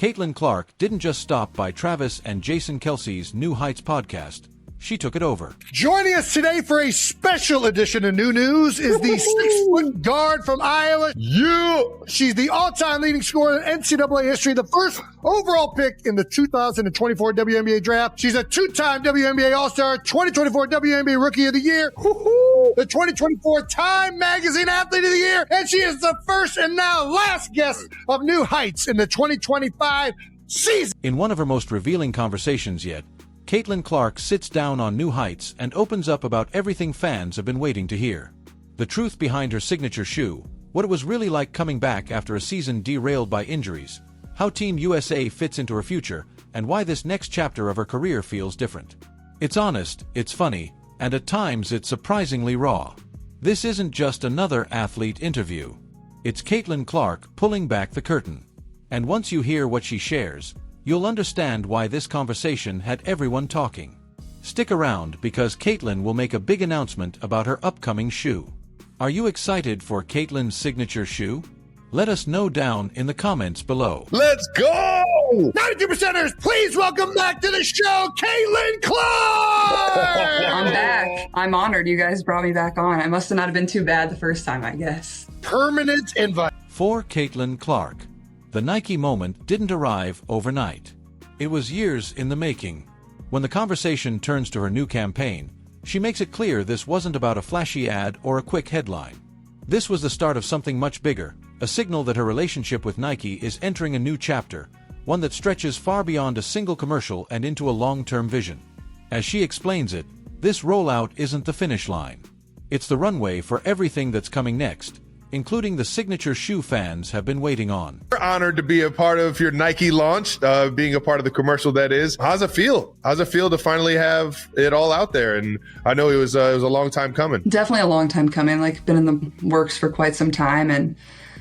Caitlin Clark didn't just stop by Travis and Jason Kelce's New Heights podcast. She took it over. Joining us today for a special edition of New News is the 6-foot guard from Iowa. She's the all-time leading scorer in NCAA history, the first overall pick in the 2024 WNBA draft. She's a two-time WNBA All-Star, 2024 WNBA Rookie of the Year, the 2024 Time Magazine Athlete of the Year, and she is the first and now last guest of New Heights in the 2025 season. In one of her most revealing conversations yet, Caitlin Clark sits down on New Heights and opens up about everything fans have been waiting to hear. The truth behind her signature shoe, what it was really like coming back after a season derailed by injuries, how Team USA fits into her future, and why this next chapter of her career feels different. It's honest, it's funny, and at times it's surprisingly raw. This isn't just another athlete interview. It's Caitlin Clark pulling back the curtain. And once you hear what she shares, you'll understand why this conversation had everyone talking. Stick around because Caitlin will make a big announcement about her upcoming shoe. Are you excited for Caitlin's signature shoe? Let us know down in the comments below. Let's go! 92%ers, please welcome back to the show, Caitlin Clark! I'm back. I'm honored you guys brought me back on. I must have not have been too bad the first time, I guess. Permanent invite. For Caitlin Clark, the Nike moment didn't arrive overnight. It was years in the making. When the conversation turns to her new campaign, she makes it clear this wasn't about a flashy ad or a quick headline. This was the start of something much bigger, a signal that her relationship with Nike is entering a new chapter, one that stretches far beyond a single commercial and into a long-term vision. As she explains it, this rollout isn't the finish line. It's the runway for everything that's coming next, including the signature shoe fans have been waiting on. We're honored to be a part of your Nike launch, being a part of the commercial that is. How's it feel? How's it feel to finally have it all out there? And I know it was a long time coming. Definitely a long time coming, like been in the works for quite some time. And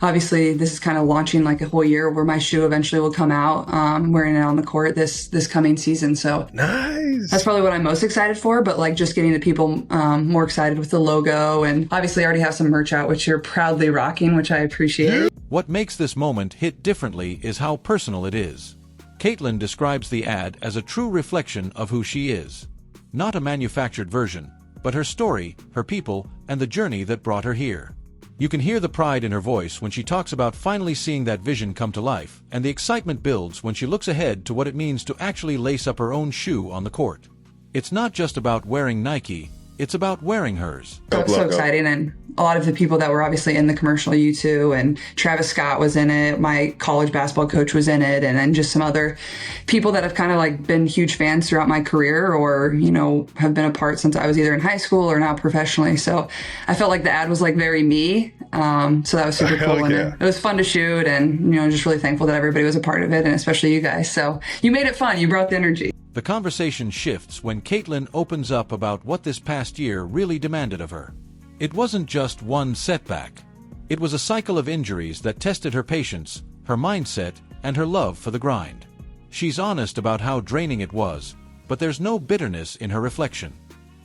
obviously this is kind of launching like a whole year where my shoe eventually will come out. Wearing it on the court this coming season. So nice. That's probably what I'm most excited for, but like just getting the people more excited with the logo, and obviously I already have some merch out, which you're proudly rocking, which I appreciate. What makes this moment hit differently is how personal it is. Caitlin describes the ad as a true reflection of who she is. Not a manufactured version, but her story, her people, and the journey that brought her here. You can hear the pride in her voice when she talks about finally seeing that vision come to life, and the excitement builds when she looks ahead to what it means to actually lace up her own shoe on the court. It's not just about wearing Nike, it's about wearing hers. So exciting, and a lot of the people that were obviously in the commercial, you two, and Travis Scott was in it, my college basketball coach was in it, and then just some other people that have kind of like been huge fans throughout my career, or, you know, have been a part since I was either in high school or now professionally. So I felt like the ad was like very me. So that was super cool. And it was fun to shoot, and, you know, just really thankful that everybody was a part of it, and especially you guys. So you made it fun. You brought the energy. The conversation shifts when Caitlin opens up about what this past year really demanded of her. It wasn't just one setback. It was a cycle of injuries that tested her patience, her mindset, and her love for the grind. She's honest about how draining it was, but there's no bitterness in her reflection.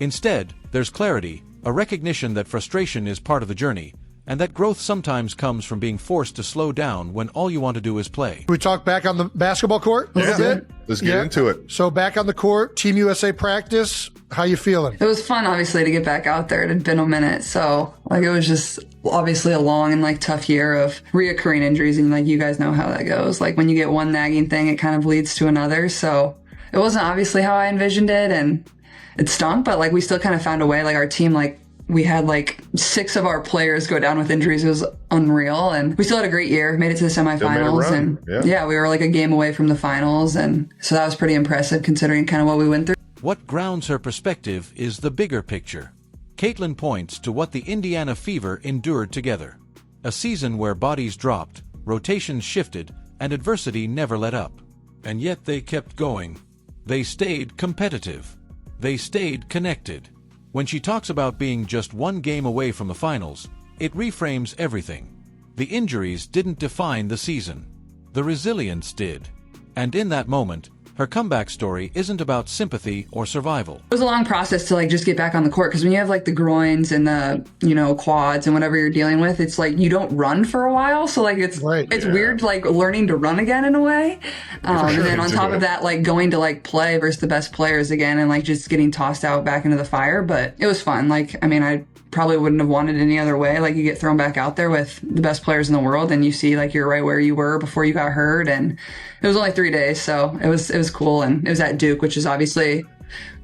Instead, there's clarity, a recognition that frustration is part of the journey, and that growth sometimes comes from being forced to slow down when all you want to do is play. We talk back on the basketball court a little bit? Let's get into it. So back on the court, Team USA practice, how you feeling? It was fun, obviously, to get back out there. It had been a minute. So, like, it was just obviously a long and, like, tough year of reoccurring injuries. And, like, you guys know how that goes. Like, when you get one nagging thing, it kind of leads to another. So it wasn't obviously how I envisioned it. And it stunk, but, like, we still kind of found a way. Like, our team, like, we had like 6 of our players go down with injuries. It was unreal. And we still had a great year, made it to the semifinals. And yeah, we were like a game away from the finals. And so that was pretty impressive considering kind of what we went through. What grounds her perspective is the bigger picture. Caitlin points to what the Indiana Fever endured together. A season where bodies dropped, rotations shifted, and adversity never let up. And yet they kept going. They stayed competitive. They stayed connected. When she talks about being just one game away from the finals, it reframes everything. The injuries didn't define the season. The resilience did. And in that moment, Her comeback story isn't about sympathy or survival. It was a long process to like just get back on the court because when you have like the groins and the, you know, quads and whatever you're dealing with, it's like you don't run for a while. So like it's weird like learning to run again in a way. And then on top of that, like going to like play versus the best players again and like just getting tossed out back into the fire. But it was fun. Like, I mean, I probably wouldn't have wanted it any other way. Like you get thrown back out there with the best players in the world and you see like you're right where you were before you got hurt. And it was only 3 days. So it was cool. And it was at Duke, which is obviously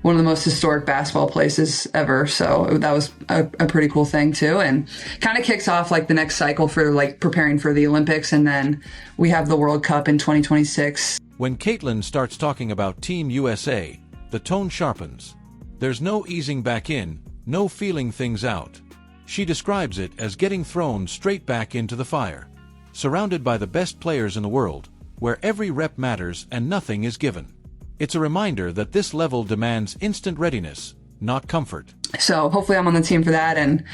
one of the most historic basketball places ever. So that was a pretty cool thing too. And kind of kicks off like the next cycle for like preparing for the Olympics. And then we have the World Cup in 2026. When Caitlin starts talking about Team USA, the tone sharpens. There's no easing back in, no feeling things out. She describes it as getting thrown straight back into the fire, surrounded by the best players in the world, where every rep matters and nothing is given. It's a reminder that this level demands instant readiness, not comfort. So hopefully I'm on the team for that. And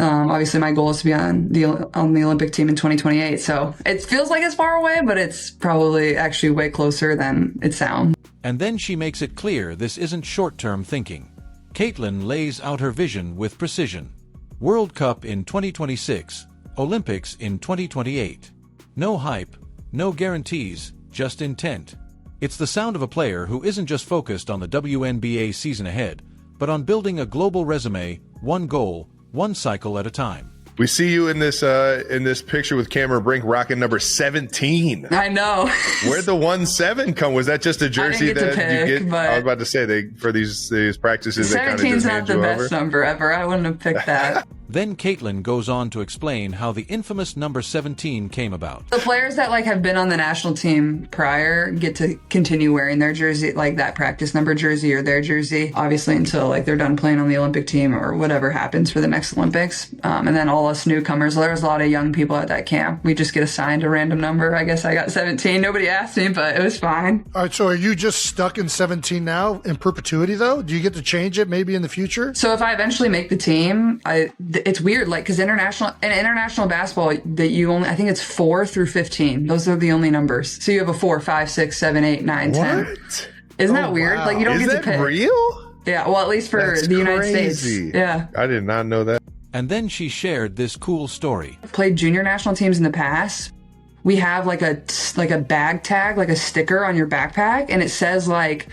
obviously my goal is to be on the Olympic team in 2028. So it feels like it's far away, but it's probably actually way closer than it sounds. And then she makes it clear this isn't short-term thinking. Caitlin lays out her vision with precision. World Cup in 2026, Olympics in 2028. No hype, no guarantees, just intent. It's the sound of a player who isn't just focused on the WNBA season ahead, but on building a global resume, one goal, one cycle at a time. We see you in this picture with Cameron Brink rocking number 17. I know. Where'd the 1-7 come? Was that just a jersey I didn't get to pick, but I was about to say for these practices they kind of just hand you over. 17's not the best number ever. I wouldn't have picked that. Then Caitlin goes on to explain how the infamous number 17 came about. The players that like have been on the national team prior get to continue wearing their jersey, like that practice number jersey or their jersey, obviously until like they're done playing on the Olympic team or whatever happens for the next Olympics. And then all us newcomers, there was a lot of young people at that camp. We just get assigned a random number. I guess I got 17. Nobody asked me, but it was fine. All right, so are you just stuck in 17 now in perpetuity though? Do you get to change it maybe in the future? So if I eventually make the team, it's weird, like, because international basketball, that you only, I think it's 4 through 15. Those are the only numbers. So you have a 4, 5, 6, 7, 8, 9, 10. What? Isn't that weird? Wow. Like you don't Is get to pick. that real? Yeah, well, at least for That's the United crazy. States. Yeah. I did not know that. And then she shared this cool story. I've played junior national teams in the past. We have like a bag tag, like a sticker on your backpack, and it says like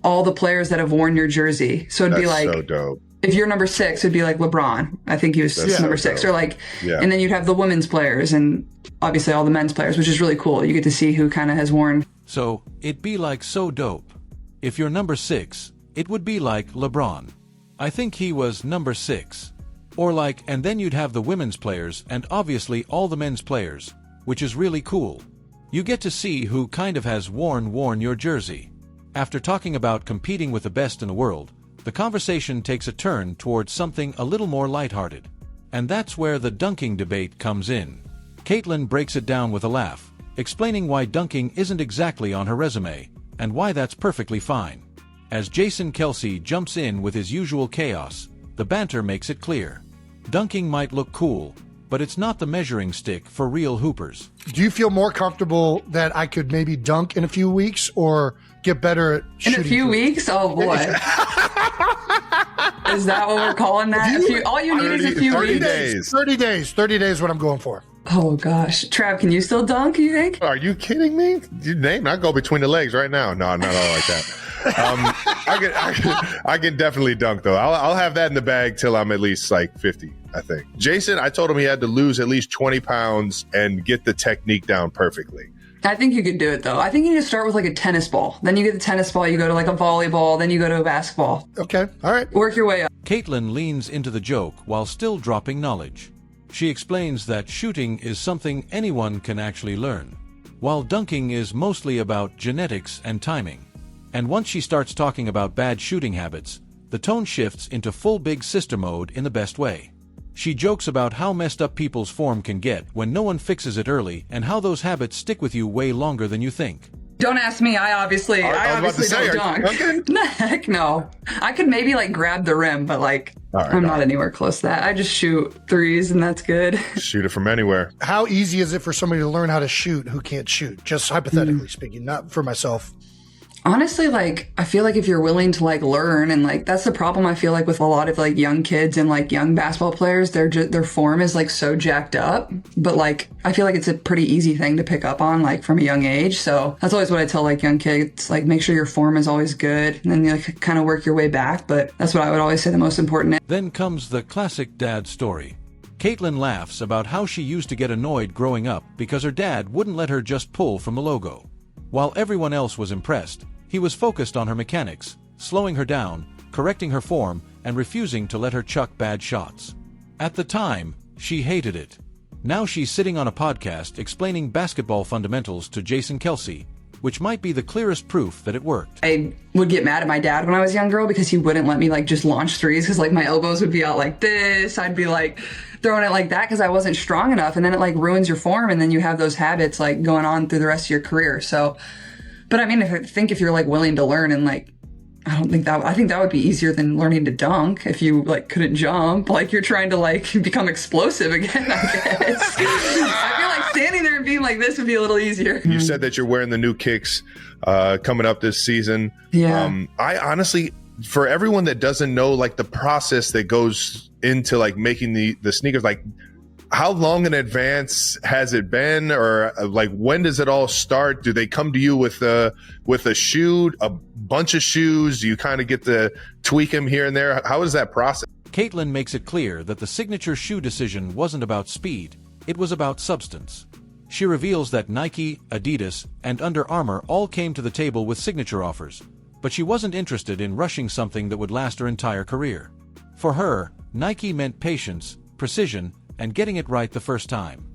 all the players that have worn your jersey. So it'd be like, so dope. If you're number 6, it'd be like LeBron. I think he was number 6. Or like, and then you'd have the women's players and obviously all the men's players, which is really cool. You get to see who kind of has worn. So it'd be like so dope. If you're number 6, it would be like LeBron. I think he was number 6. Or like, and then you'd have the women's players and obviously all the men's players, which is really cool. You get to see who kind of has worn your jersey. After talking about competing with the best in the world, the conversation takes a turn towards something a little more lighthearted. And that's where the dunking debate comes in. Caitlin breaks it down with a laugh, explaining why dunking isn't exactly on her resume, and why that's perfectly fine. As Jason Kelce jumps in with his usual chaos, the banter makes it clear. Dunking might look cool, but it's not the measuring stick for real hoopers. Do you feel more comfortable that I could maybe dunk in a few weeks or get better at shooting? In a few weeks? Oh, boy. Is that what we're calling that? All you need is a few 30 weeks? days. 30 days. 30 days what I'm going for. Oh, gosh. Trav, can you still dunk, you think? Are you kidding me? You name? I go between the legs right now. No, not all like that. I can definitely dunk though. I'll have that in the bag till I'm at least like 50. I think. Jason, I told him he had to lose at least 20 pounds and get the technique down perfectly. I think you could do it though. I think you need to start with like a tennis ball. Then you get the tennis ball, you go to like a volleyball, then you go to a basketball. Okay. All right. Work your way up. Caitlin leans into the joke while still dropping knowledge. She explains that shooting is something anyone can actually learn, while dunking is mostly about genetics and timing. And once she starts talking about bad shooting habits, the tone shifts into full big sister mode in the best way. She jokes about how messed up people's form can get when no one fixes it early and how those habits stick with you way longer than you think. Don't ask me. I obviously don't dunk. Heck no. I could maybe like grab the rim, but like I'm not anywhere close to that. I just shoot threes and that's good. Shoot it from anywhere. How easy is it for somebody to learn how to shoot who can't shoot? Just hypothetically speaking, not for myself. Honestly, like, I feel like if you're willing to like learn, and like that's the problem I feel like with a lot of like young kids and like young basketball players, their form is like so jacked up, but like I feel like it's a pretty easy thing to pick up on like from a young age. So that's always what I tell like young kids, like make sure your form is always good, and then you like kind of work your way back. But that's what I would always say the most important. Then comes the classic dad story. Caitlin laughs about how she used to get annoyed growing up because her dad wouldn't let her just pull from the logo. While everyone else was impressed, he was focused on her mechanics, slowing her down, correcting her form, and refusing to let her chuck bad shots. At the time, she hated it. Now she's sitting on a podcast explaining basketball fundamentals to Jason Kelce, which might be the clearest proof that it worked. I would get mad at my dad when I was a young girl because he wouldn't let me like just launch threes because like my elbows would be out like this. I'd be like throwing it like that because I wasn't strong enough, and then it like ruins your form, and then you have those habits like going on through the rest of your career. So, but I mean, if you're like willing to learn, and like I think that would be easier than learning to dunk if you like couldn't jump. Like you're trying to like become explosive again, I guess. I feel like standing there and being like this would be a little easier. You said that you're wearing the new kicks coming up this season. Yeah. I honestly, for everyone that doesn't know like the process that goes into like making the sneakers, like how long in advance has it been, or like when does it all start? Do they come to you with a shoe, a bunch of shoes? Do you kind of get to tweak them here and there? How is that process? Caitlin makes it clear that the signature shoe decision wasn't about speed, it was about substance. She reveals that Nike, Adidas, and Under Armour all came to the table with signature offers, but she wasn't interested in rushing something that would last her entire career. For her, Nike meant patience, precision, and getting it right the first time.